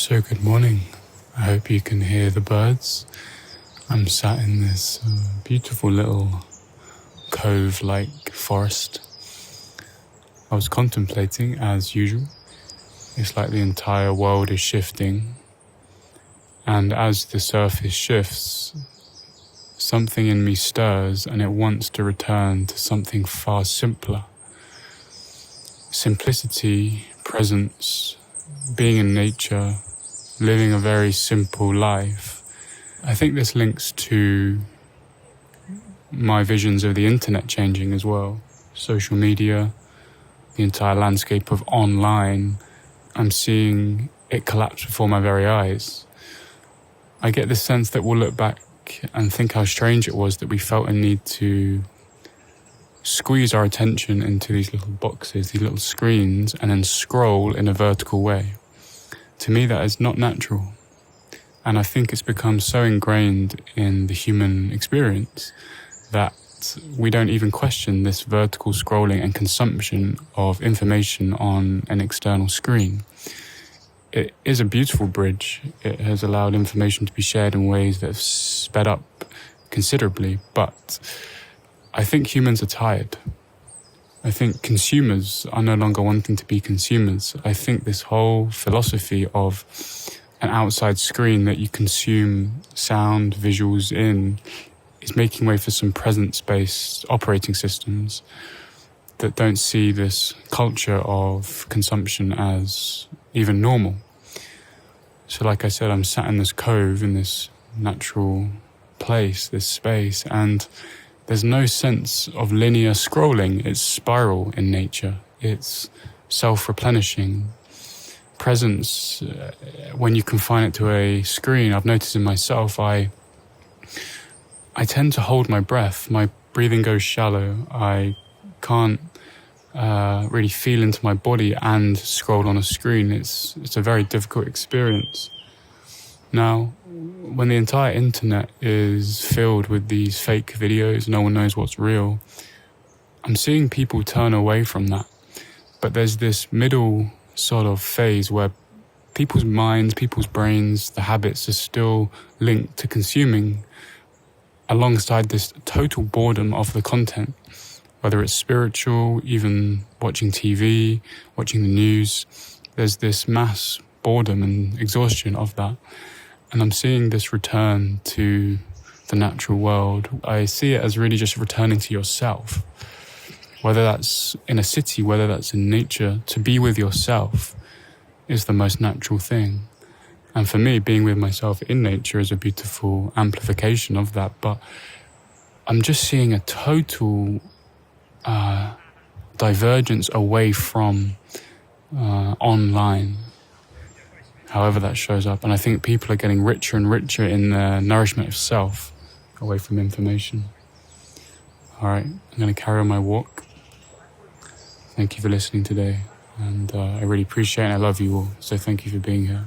So good morning. I hope you can hear the birds. I'm sat in this beautiful little cove-like forest. I was contemplating as usual. It's like the entire world is shifting. And as the surface shifts, something in me stirs and it wants to return to something far simpler. Simplicity, presence, being in nature, living a very simple life. I think this links to my visions of the internet changing as well. Social media, the entire landscape of online, I'm seeing it collapse before my very eyes. I get the sense that we'll look back and think how strange it was that we felt a need to squeeze our attention into these little boxes, these little screens, and then scroll in a vertical way. To me, that is not natural. And I think it's become so ingrained in the human experience that we don't even question this vertical scrolling and consumption of information on an external screen. It is a beautiful bridge. It has allowed information to be shared in ways that have sped up considerably, but I think humans are tired. I think consumers are no longer wanting to be consumers. I think this whole philosophy of an outside screen that you consume sound, visuals in is making way for some presence-based operating systems that don't see this culture of consumption as even normal. So like I said, I'm sat in this cove, in this natural place, this space, and there's no sense of linear scrolling. It's spiral in nature. It's self-replenishing. Presence, when you confine it to a screen, I've noticed in myself, I tend to hold my breath. My breathing goes shallow. I can't really feel into my body and scroll on a screen. It's a very difficult experience. Now, when the entire internet is filled with these fake videos, no one knows what's real, I'm seeing people turn away from that. But there's this middle sort of phase where people's minds, people's brains, the habits are still linked to consuming alongside this total boredom of the content, whether it's spiritual, even watching TV, watching the news. There's this mass boredom and exhaustion of that. And I'm seeing this return to the natural world. I see it as really just returning to yourself. Whether that's in a city, whether that's in nature, to be with yourself is the most natural thing. And for me, being with myself in nature is a beautiful amplification of that. But I'm just seeing a total divergence away from online, however that shows up. And I think people are getting richer and richer in the nourishment of self, away from information. All right, I'm going to carry on my walk. Thank you for listening today. And I really appreciate it and I love you all. So thank you for being here.